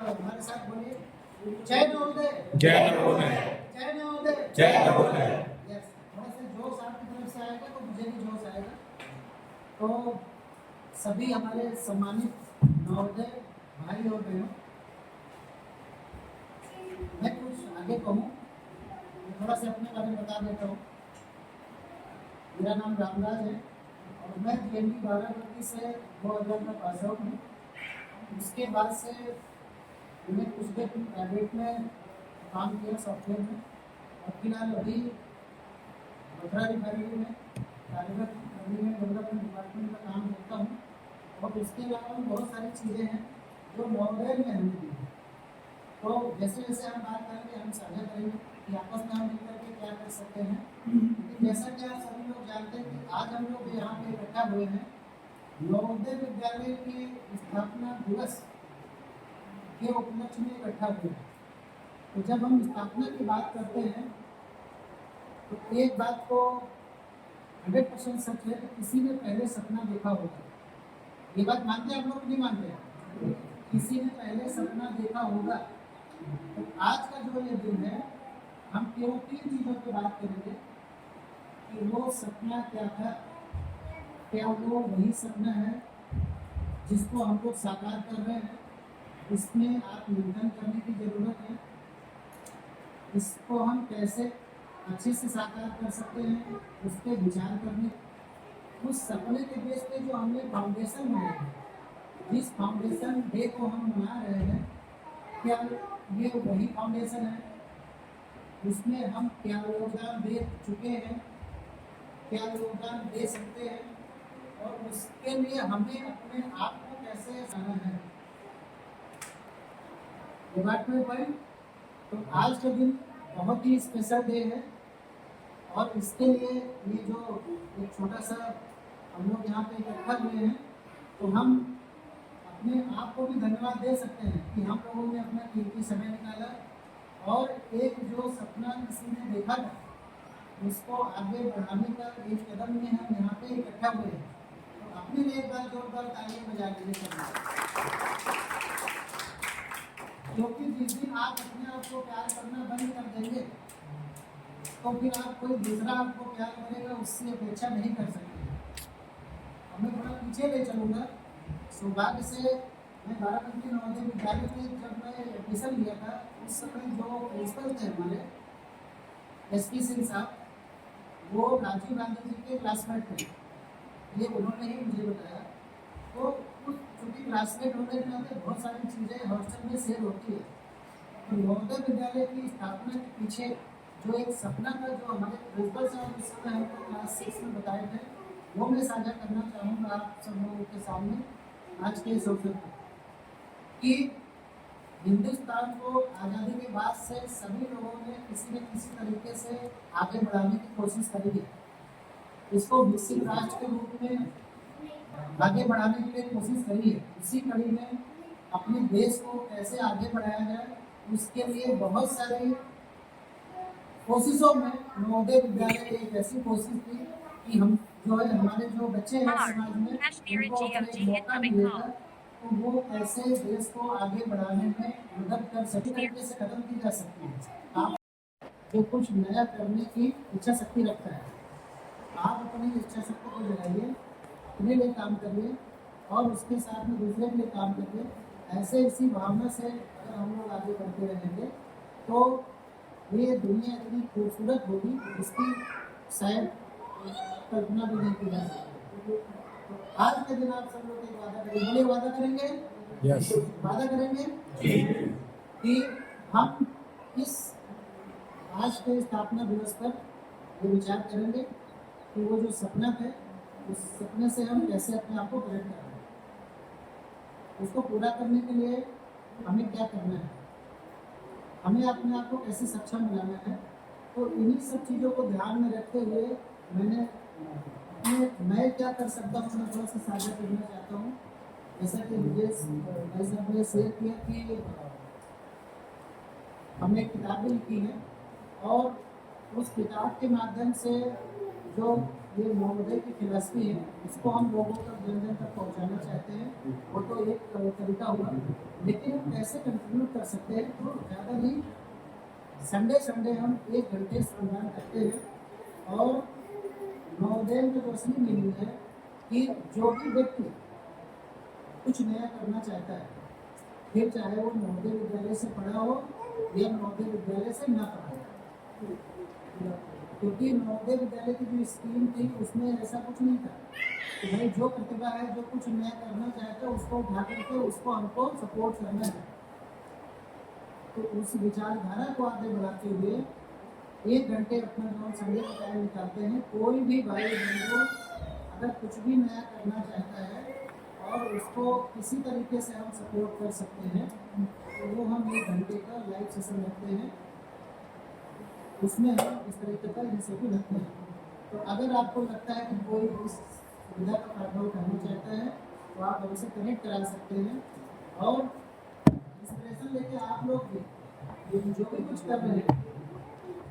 हमारे साथ बोलिए, जय नवोदय। जय नवोदय। जय नवोदय। जय नवोदय। यस, थोड़ा सा जोश आपकी तरफ से आएगा तो मुझे भी जोश आएगा। तो सभी हमारे सम्मानित नवोदय भाई और बहनों, मैं कुछ आगे कहूँ, थोड़ा सा अपने बारे में बता देता हूँ। मेरा नाम रामराज है और मैं DND बाराबंकी से 2000 में पास आउट हूँ। उसके बाद से मैंने कुछ देर प्राइवेट में काम किया सॉफ्टवेयर में, और फिलहाल अभी मथुरा रिफाइनरी में कार्यरत डेवलपमेंट डिपार्टमेंट में काम करता हूँ। और उसके अलावा बहुत सारी चीज़ें हैं जो नवोदय में हमें दी हैं। तो जैसे जैसे हम बात करेंगे, हम साझा करेंगे कि आपस में हम मिलकर के क्या कर सकते हैं। लेकिन जैसा कि आप सभी लोग जानते हैं कि आज हम लोग यहाँ पे इकट्ठा हुए हैं नवोदय विद्यालय के स्थापना दिवस के उपलक्ष्य में इकट्ठा हुए हैं। तो जब हम स्थापना की बात करते हैं तो एक बात को 100% सच है कि किसी ने पहले सपना देखा होगा। ये बात मानते हैं आप लोग, नहीं मानते हैं? किसी ने पहले सपना देखा होगा। तो आज का जो ये दिन है, हम केवल 3 चीज़ों पर बात करेंगे कि वो सपना क्या था, क्या वो वही सपना है जिसको हम लोग साकार कर रहे हैं, इसमें आत्मचिंतन करने की ज़रूरत है, इसको हम कैसे अच्छे से साकार कर सकते हैं, उस पर विचार करने, उस सपने के बेस पे जो हमने फाउंडेशन बनाया है, जिस फाउंडेशन डे को हम मना रहे हैं, क्या ये वही फाउंडेशन है? उसमें हम क्या योगदान दे चुके हैं, क्या योगदान दे सकते हैं, और उसके लिए हमें अपने आप को कैसे आना है। ये बात में पॉइंट। तो आज का दिन बहुत ही स्पेशल डे है और इसके लिए ये जो एक छोटा सा हम लोग यहाँ पे इकट्ठा हुए हैं, तो हम अपने आप को भी धन्यवाद दे सकते हैं कि हम लोगों ने अपना कीमती समय निकाला और एक जो सपना किसी ने देखा था उसको आगे बढ़ाने का एक कदम में हम यहाँ पे इकट्ठा हुए हैं। तो अपने लिए एक बार जोरदार ताली बजा लीजिए। क्योंकि जिस दिन आप अपने आप को प्यार करना बंद कर देंगे तो फिर आप कोई दूसरा आपको प्यार करेगा उससे अपेक्षा नहीं कर सकते। अब मैं थोड़ा पीछे ले चलूँगा। सौभाग्य से मैं बाराबंकी नवोदय विद्यालय में जब मैं एडमिशन लिया था, उस समय जो प्रिंसिपल थे हमारे SP सिंह साहब, वो राजीव गांधी जी के क्लासमेट थे। ये उन्होंने ही मुझे बताया। तो चूँकि क्लासमेट होने के नाते बहुत सारी चीज़ें हॉस्टल में शेयर होती है। तो नवोदय विद्यालय की स्थापना के पीछे जो एक सपना था, जो हमारे प्रिंसिपल साहब उस समय हमको क्लास 6 में बताए थे, वो मैं साझा करना चाहूँगा आप सब लोगों के सामने आज के इस अवसर पर। कि हिंदुस्तान को आज़ादी के बाद से सभी लोगों ने किसी न किसी तरीके से आगे बढ़ाने की कोशिश करी है। इसको विकसित राष्ट्र के रूप में आगे बढ़ाने के लिए कोशिश करी है। इसी कड़ी में अपने देश को कैसे आगे बढ़ाया जाए, उसके लिए बहुत सारी कोशिशों में नवोदय विद्यालय एक ऐसी कोशिश थी कि हम जो है हमारे जो बच्चे हैं समाज में उनको अपने मौका मिलेगा तो वो कैसे देश को आगे बढ़ाने में मदद कर सके, तरीके से कदम की जा सकती है। आप जो कुछ नया करने की इच्छा शक्ति रखता है, आप अपनी इच्छा शक्ति को जगाइए, अपने लिए काम करिए और उसके साथ में दूसरे के लिए काम करिए। ऐसे इसी भावना से अगर हम लोग आगे बढ़ते रहेंगे तो ये दुनिया इतनी खूबसूरत होगी जिसकी शायद कल्पना भी नहीं की जा सकती। तो आज के दिन आप सब लोग एक वादा करेंगे, बोलिए वादा करेंगे? यस। वादा करेंगे कि हम इस आज के स्थापना दिवस पर ये विचार करेंगे कि वो जो सपना है उस सपने से हम कैसे अपने आप को कनेक्ट करें, उसको पूरा करने के लिए हमें क्या करना है, हमें अपने आप को कैसे सक्षम बनाना है। तो इन्हीं सब चीज़ों को ध्यान में रखते हुए मैं क्या कर सकता हूँ, मैं थोड़ा सा साझा करना चाहता हूँ। जैसा कि मुझे साहब ने शेयर किया कि हमने किताबें लिखी हैं और उस किताब के माध्यम से जो ये नवोदय की फिलॉसफी है, इसको हम लोगों तक जन जन तक पहुंचाना चाहते हैं। वो तो एक तरीका हुआ, लेकिन हम कैसे कंट्रीब्यूट कर सकते हैं, तो ज़्यादा नहीं, संडे हम 1 घंटे श्रमदान करते हैं। और नवोदय में जो असली मीनिंग है कि जो भी व्यक्ति कुछ नया करना चाहता है, फिर चाहे वो नवोदय विद्यालय से पढ़ा हो या नवोदय विद्यालय से ना पढ़ा हो, क्योंकि नवोदय विद्यालय की जो स्कीम थी उसमें ऐसा कुछ नहीं था कि भाई जो प्रतिभा है, जो कुछ नया करना चाहता है, उसको उठा करके उसको हमको सपोर्ट करना है। तो उस विचारधारा को आगे बढ़ाते हुए 1 घंटे अपना जो हम संडे का टाइम निकालते हैं, कोई भी भाई बंधु अगर कुछ भी नया करना चाहता है और उसको किसी तरीके से हम सपोर्ट कर सकते हैं, तो वो हम 1 घंटे का लाइव सेशन रखते हैं, उसमें हम इस तरीके का इनिशिएटिव रखते हैं। तो अगर आपको लगता है कि कोई इस सुविधा का फायदा उठाना चाहता है, तो आप हमसे कनेक्ट करा सकते हैं और इंस्पिरेशन लेके आप लोग भी जो भी कुछ कर रहे हैं,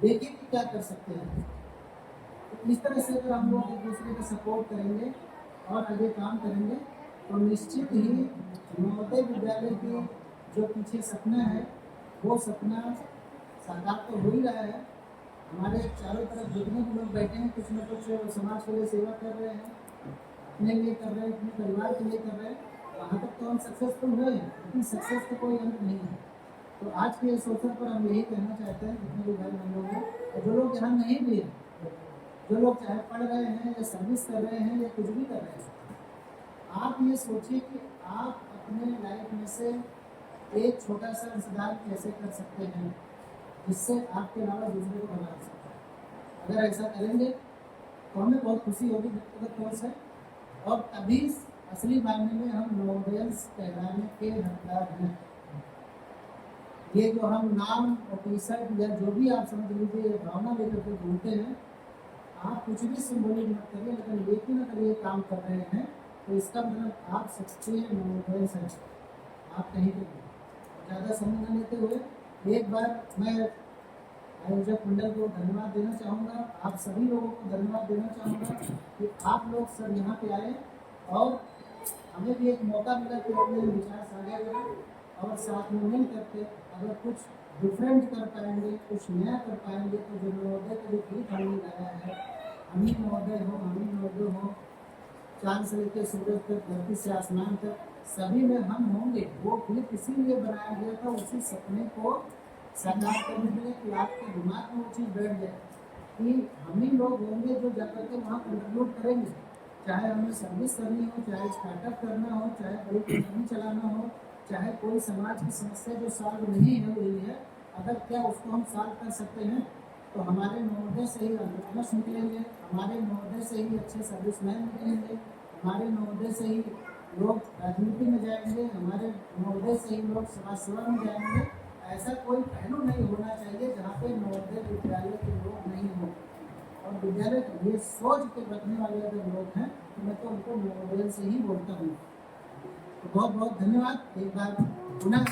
देखिए कि क्या कर सकते हैं। तो इस तरह से अगर हम लोग एक दूसरे का सपोर्ट करेंगे और आगे काम करेंगे, तो निश्चित ही नवोदय विद्यालय की जो पीछे सपना है, वो सपना साकार तो हो ही रहा है। हमारे चारों तरफ जितने भी लोग बैठे हैं, कुछ न कुछ समाज के लिए सेवा कर रहे हैं, अपने लिए कर रहे हैं, अपने परिवार के लिए कर रहे हैं। वहाँ तक तो हम सक्सेसफुल हुए हैं, लेकिन सक्सेस का कोई अंत नहीं है। तो आज के इस अवसर पर हम यही कहना चाहते हैं, जितने भी भाई बहन लोग हैं और जो लोग यहाँ नहीं भी हैं, जो लोग चाहे पढ़ रहे हैं या सर्विस कर रहे हैं या कुछ भी कर रहे हैं, आप ये सोचिए कि आप अपने लाइफ में से एक छोटा सा अंशदान कैसे कर सकते हैं, जिससे आपके अलावा दूसरे को बना सकता है। अगर ऐसा करेंगे तो हमें बहुत खुशी होगी व्यक्तिगत तौर से, और तभी असली मायने में हम नवोदयंस कहलाने के हकदार हैं। ये जो हम नाम और टी शर्ट या जो भी आप समझ लीजिए भावना लेकर के घूमते हैं, आप कुछ भी सिंबॉलिक मत करिए, लेकिन अगर ये काम कर रहे हैं तो इसका मतलब आप सच्चे नवोदय हैं, आप कहीं पे भी। ज़्यादा समय न लेते हुए एक बार मैं आयोजक मंडल को धन्यवाद देना चाहूँगा, आप सभी लोगों को धन्यवाद देना चाहूँगा कि आप लोग सब यहाँ पे आए और हमें भी एक मौका मिला कि अपने विचार साझा करें, और साथ में मिल करके अगर कुछ डिफरेंट कर पाएंगे, कुछ नया कर पाएंगे, तो जो नवोदय का जो गीत हमने गाया है, हम ही नवोदय हो, हम ही नवोदय हो, चांद से लेकर सूरज तक, धरती से आसमान तक, सभी में हम होंगे। वो गीत इसीलिए बनाया गया था, उसी सपने को साकार करने के लिए कि आपके दिमाग में वो चीज़ बैठ जाए कि हम ही लोग होंगे जो जाकर के वहाँ कंट्रीब्यूट करेंगे। चाहे हमें सर्विस करनी हो, चाहे स्टार्टअप करना हो, चाहे बड़ी कंपनी चलाना हो, चाहे कोई समाज की समस्या जो सॉल्व नहीं हो रही है, अगर क्या उसको हम सॉल्व कर सकते हैं, तो हमारे नवोदय से ही एंटरप्रेन्योर्स निकलेंगे, हमारे नवोदय से ही अच्छे सर्विसमैन निकलेंगे, हमारे नवोदय से ही लोग राजनीति में जाएंगे, हमारे नवोदय से ही लोग समाज सेवा में जाएंगे। ऐसा कोई पहलू नहीं होना चाहिए जहाँ पे नवोदय विद्यालय के लोग नहीं हों, और विद्यालय ये सोच के रखने वाले अगर लोग हैं, तो मैं तो उनको नवोदय से ही बोलता हूँ। तो बहुत बहुत धन्यवाद एक बार पुनः।